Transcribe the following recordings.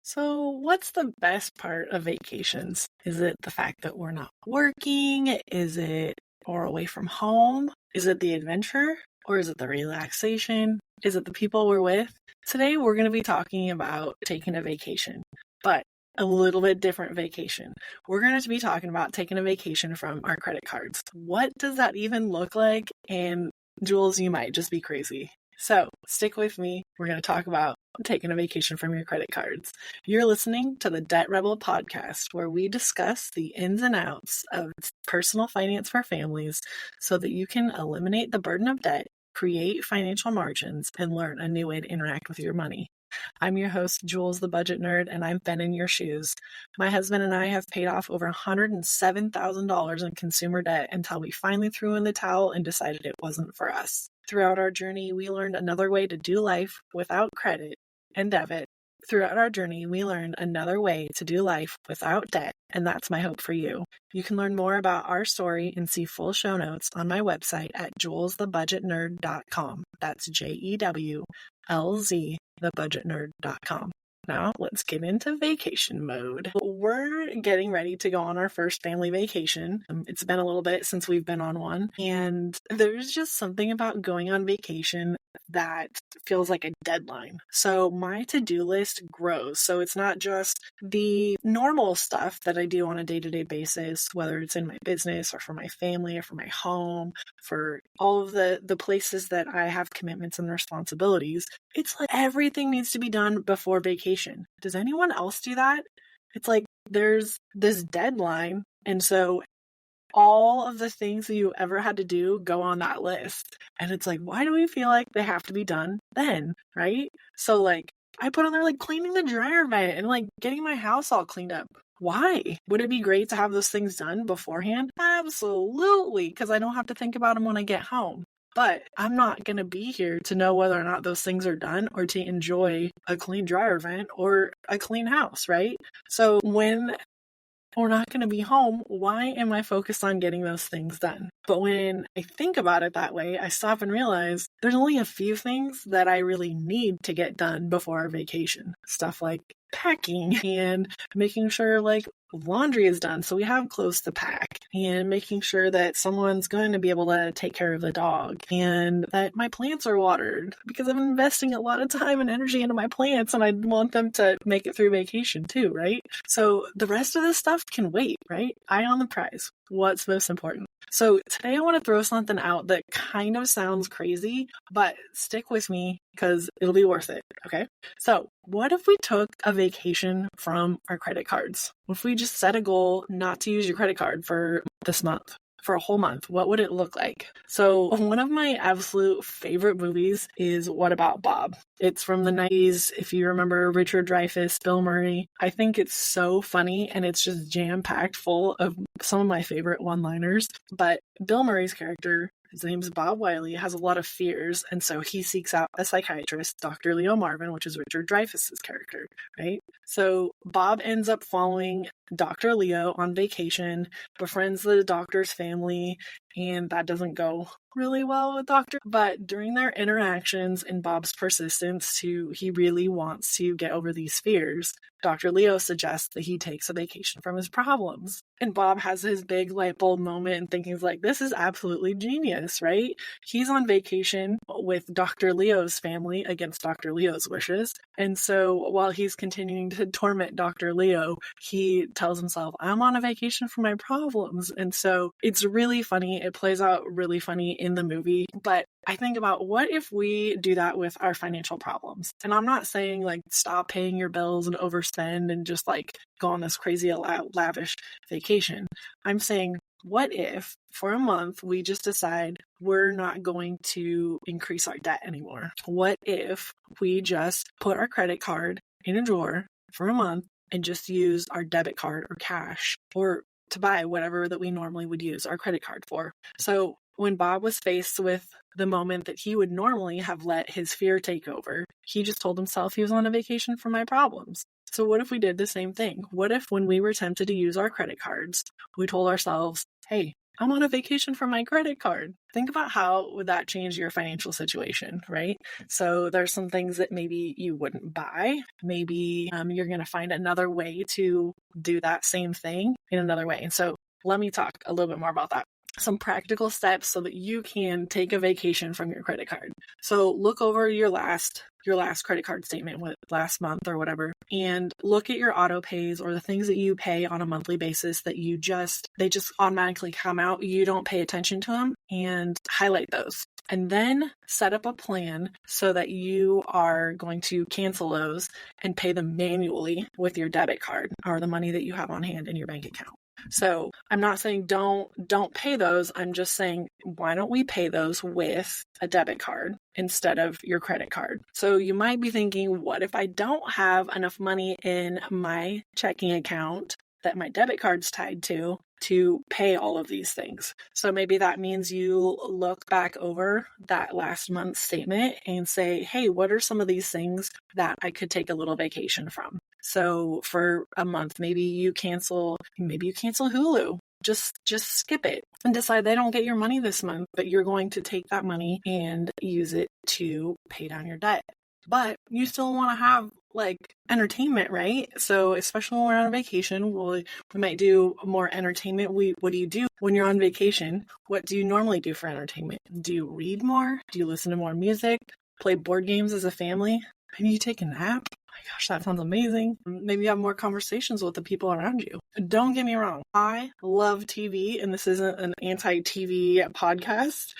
So, what's the best part of vacations? Is it the fact that we're not working? Is it or away from home? Is it the adventure? Or is it the relaxation? Is it the people we're with? Today, we're going to be talking about taking a vacation, but a little bit different vacation. We're going to be talking about taking a vacation from our credit cards. What does that even look like? And Jules, you might just be crazy. So stick with me. We're going to talk about taking a vacation from your credit cards. You're listening to the Debt Rebel podcast, where we discuss the ins and outs of personal finance for families so that you can eliminate the burden of debt, create financial margins, and learn a new way to interact with your money. I'm your host, Jules the Budget Nerd, and I've been in your shoes. My husband and I have paid off over $107,000 in consumer debt until we finally threw in the towel and decided it wasn't for us. Throughout our journey, we learned another way to do life without credit and debit. Throughout our journey, we learned another way to do life without debt, and that's my hope for you. You can learn more about our story and see full show notes on my website at julesthebudgetnerd.com. That's JEWLZ, thebudgetnerd.com. Now, let's get into vacation mode. We're getting ready to go on our first family vacation. It's been a little bit since we've been on one, and there's just something about going on vacation that feels like a deadline. So my to-do list grows. So it's not just the normal stuff that I do on a day-to-day basis, whether it's in my business or for my family or for my home, for all of the places that I have commitments and responsibilities. It's like everything needs to be done before vacation. Does anyone else do that? It's like there's this deadline, and so all of the things that you ever had to do go on that list. And it's like, why do we feel like they have to be done then, right? So like, I put on there like cleaning the dryer vent and like getting my house all cleaned up. Why? Would it be great to have those things done beforehand? Absolutely, because I don't have to think about them when I get home. But I'm not going to be here to know whether or not those things are done or to enjoy a clean dryer vent or a clean house, right? So when we're not going to be home, why am I focused on getting those things done? But when I think about it that way, I stop and realize there's only a few things that I really need to get done before our vacation. Stuff like packing and making sure like laundry is done so we have clothes to pack, and making sure that someone's going to be able to take care of the dog, and that my plants are watered because I'm investing a lot of time and energy into my plants and I want them to make it through vacation too, right? So the rest of this stuff can wait, right? Eye on the prize. What's most important? So today I want to throw something out that kind of sounds crazy, but stick with me because it'll be worth it, okay? So what if we took a vacation from our credit cards? What if we just set a goal not to use your credit card for this month? For a whole month, what would it look like? So one of my absolute favorite movies is What About Bob? It's from the 90s. If you remember Richard Dreyfuss, Bill Murray, I think it's so funny and it's just jam-packed full of some of my favorite one-liners. But Bill Murray's character, his name's Bob Wiley, has a lot of fears, and so he seeks out a psychiatrist, Dr. Leo Marvin, which is Richard Dreyfuss's character, right? So Bob ends up following Dr. Leo on vacation, befriends the doctor's family, and that doesn't go really well with Doctor. But during their interactions and Bob's persistence he really wants to get over these fears, Dr. Leo suggests that he takes a vacation from his problems. And Bob has his big light bulb moment and thinking like, this is absolutely genius, right? He's on vacation with Dr. Leo's family against Dr. Leo's wishes. And so while he's continuing to torment Dr. Leo, he tells himself, I'm on a vacation from my problems. And so it's really funny. It plays out really funny in the movie. But I think about what if we do that with our financial problems? And I'm not saying like stop paying your bills and overspend and just like go on this crazy lavish vacation. I'm saying, what if for a month we just decide we're not going to increase our debt anymore? What if we just put our credit card in a drawer for a month and just use our debit card or cash or to buy whatever that we normally would use our credit card for? So when Bob was faced with the moment that he would normally have let his fear take over, he just told himself he was on a vacation from my problems. So what if we did the same thing? What if when we were tempted to use our credit cards, we told ourselves, hey, I'm on a vacation from my credit card. Think about how would that change your financial situation, right? So there's some things that maybe you wouldn't buy. Maybe you're going to find another way to do that same thing in another way. And so let me talk a little bit more about that. Some practical steps so that you can take a vacation from your credit card. So look over your last credit card statement, last month or whatever, and look at your auto pays or the things that you pay on a monthly basis that they just automatically come out. You don't pay attention to them, and highlight those. And then set up a plan so that you are going to cancel those and pay them manually with your debit card or the money that you have on hand in your bank account. So I'm not saying don't pay those. I'm just saying, why don't we pay those with a debit card instead of your credit card? So you might be thinking, what if I don't have enough money in my checking account that my debit card's tied to pay all of these things? So maybe that means you look back over that last month's statement and say, hey, what are some of these things that I could take a little vacation from? So for a month, maybe you cancel Hulu. Just skip it and decide they don't get your money this month, but you're going to take that money and use it to pay down your debt. But you still want to have entertainment, right? So especially when we're on vacation, we might do more entertainment. What do you do when you're on vacation? What do you normally do for entertainment? Do you read more? Do you listen to more music? Play board games as a family? Maybe you take a nap? Oh my gosh, that sounds amazing. Maybe you have more conversations with the people around you. Don't get me wrong. I love TV, and this isn't an anti-TV podcast.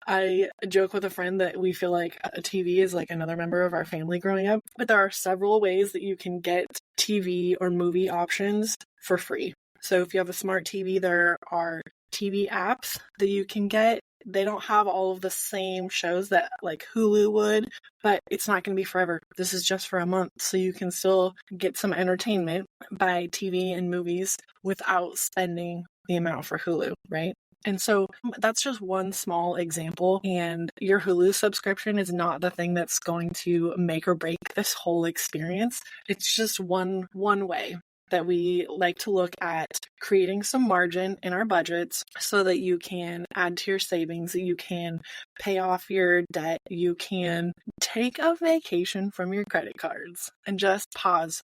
I joke with a friend that we feel like a TV is like another member of our family growing up, but there are several ways that you can get TV or movie options for free. So if you have a smart TV, there are TV apps that you can get. They don't have all of the same shows that like Hulu would, but it's not going to be forever. This is just for a month, so you can still get some entertainment by TV and movies without spending the amount for Hulu, right? And so that's just one small example, and your Hulu subscription is not the thing that's going to make or break this whole experience. It's just one way that we like to look at creating some margin in our budgets so that you can add to your savings, that you can pay off your debt, you can take a vacation from your credit cards and just pause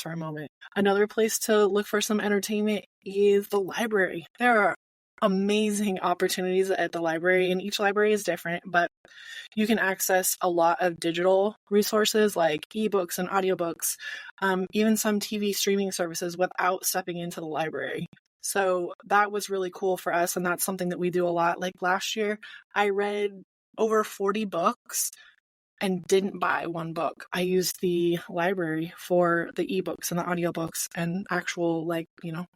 for a moment. Another place to look for some entertainment is the library. There are amazing opportunities at the library, and each library is different, but you can access a lot of digital resources like ebooks and audiobooks, even some TV streaming services without stepping into the library. So that was really cool for us, and that's something that we do a lot. Like last year, I read over 40 books and didn't buy one book. I used the library for the ebooks and the audiobooks and actual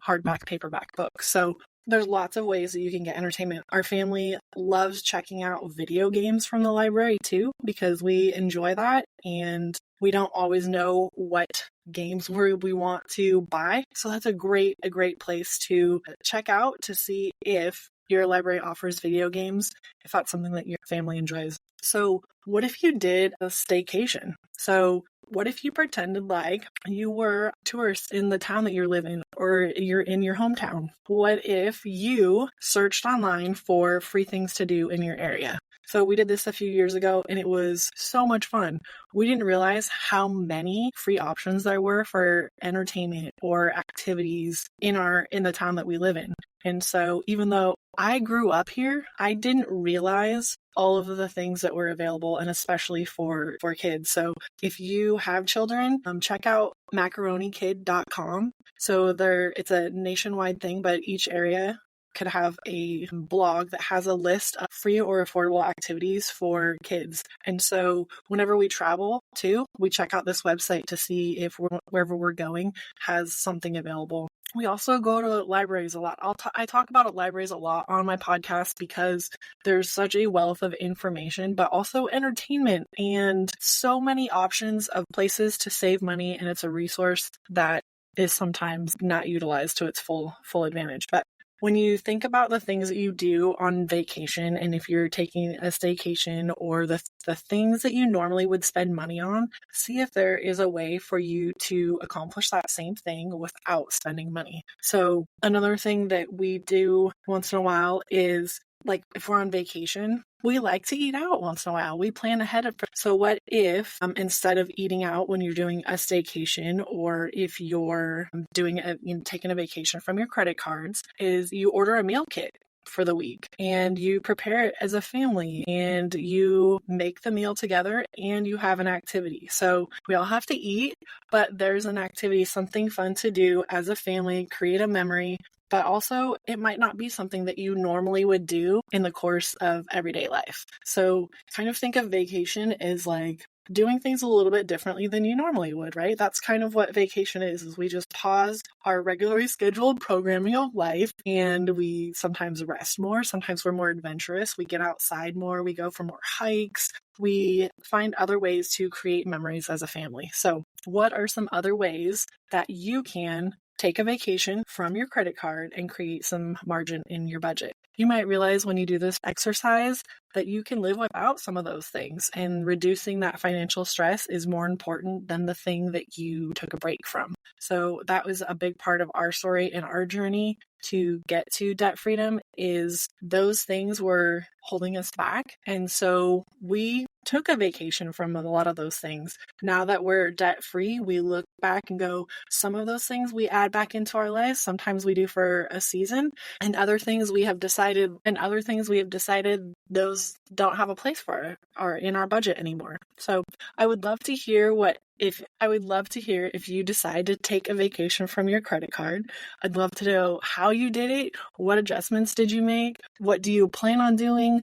hardback, paperback books. So there's lots of ways that you can get entertainment. Our family loves checking out video games from the library too, because we enjoy that, and we don't always know what games we want to buy. So that's a great place to check out to see if your library offers video games, if that's something that your family enjoys. So what if you did a staycation? So what if you pretended like you were tourists in the town that you're living, or you're in your hometown? What if you searched online for free things to do in your area? So we did this a few years ago, and it was so much fun. We didn't realize how many free options there were for entertainment or activities in the town that we live in. And so even though I grew up here, I didn't realize all of the things that were available, and especially for kids. So if you have children, check out macaronikid.com. So it's a nationwide thing, but each area could have a blog that has a list of free or affordable activities for kids. And so whenever we travel too, we check out this website to see if wherever we're going has something available. We also go to libraries a lot. I talk about libraries a lot on my podcast because there's such a wealth of information, but also entertainment and so many options of places to save money. And it's a resource that is sometimes not utilized to its full advantage. But when you think about the things that you do on vacation, and if you're taking a staycation or the things that you normally would spend money on, see if there is a way for you to accomplish that same thing without spending money. So another thing that we do once in a while is, like, if we're on vacation, we like to eat out once in a while. We plan ahead of. So what if instead of eating out when you're doing a staycation, or if you're taking a vacation from your credit cards, is you order a meal kit for the week and you prepare it as a family and you make the meal together and you have an activity. So we all have to eat, but there's an activity, something fun to do as a family, create a memory. But also, it might not be something that you normally would do in the course of everyday life. So kind of think of vacation as like doing things a little bit differently than you normally would, right? That's kind of what vacation is we just pause our regularly scheduled programming of life and we sometimes rest more. Sometimes we're more adventurous. We get outside more. We go for more hikes. We find other ways to create memories as a family. So what are some other ways that you can take a vacation from your credit card and create some margin in your budget? You might realize when you do this exercise that you can live without some of those things, and reducing that financial stress is more important than the thing that you took a break from. So that was a big part of our story and our journey to get to debt freedom, is those things were holding us back. And so we took a vacation from a lot of those things. Now that we're debt free, we look back and go, some of those things we add back into our lives. Sometimes we do for a season, and other things we have decided those don't have a place for or in our budget anymore. So I would love to hear if you decide to take a vacation from your credit card. I'd love to know how you did it. What adjustments did you make? What do you plan on doing?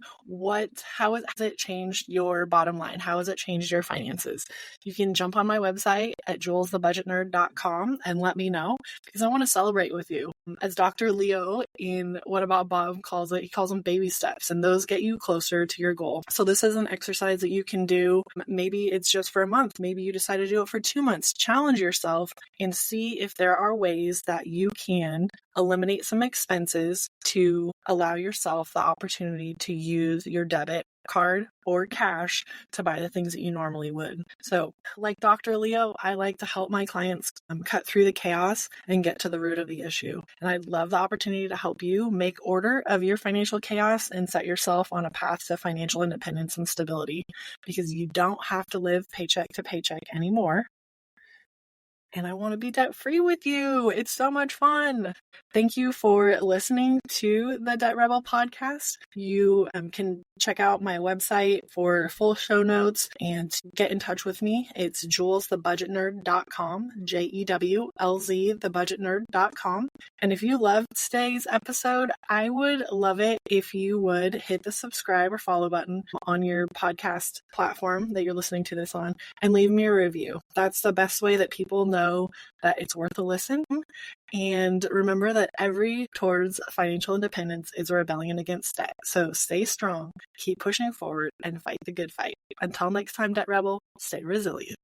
How has it changed your bottom line? How has it changed your finances? You can jump on my website at julesthebudgetnerd.com and let me know, because I want to celebrate with you. As Dr. Leo in What About Bob calls it, he calls them baby steps, and those get you closer to your goal. So this is an exercise that you can do. Maybe it's just for a month. Maybe you decide to do it for 2 months. Challenge yourself and see if there are ways that you can eliminate some expenses to allow yourself the opportunity to use your debit card or cash to buy the things that you normally would. So like Dr. Leo, I like to help my clients cut through the chaos and get to the root of the issue. And I'd love the opportunity to help you make order of your financial chaos and set yourself on a path to financial independence and stability, because you don't have to live paycheck to paycheck anymore. And I want to be debt free with you. It's so much fun. Thank you for listening to the Debt Rebel podcast. You can check out my website for full show notes and get in touch with me. It's julesthebudgetnerd.com, JEWLZ, thebudgetnerd.com. And if you loved today's episode, I would love it if you would hit the subscribe or follow button on your podcast platform that you're listening to this on and leave me a review. That's the best way that people know that it's worth a listen. And remember that every towards financial independence is a rebellion against debt. So stay strong, keep pushing forward, and fight the good fight. Until next time, Debt Rebel, stay resilient.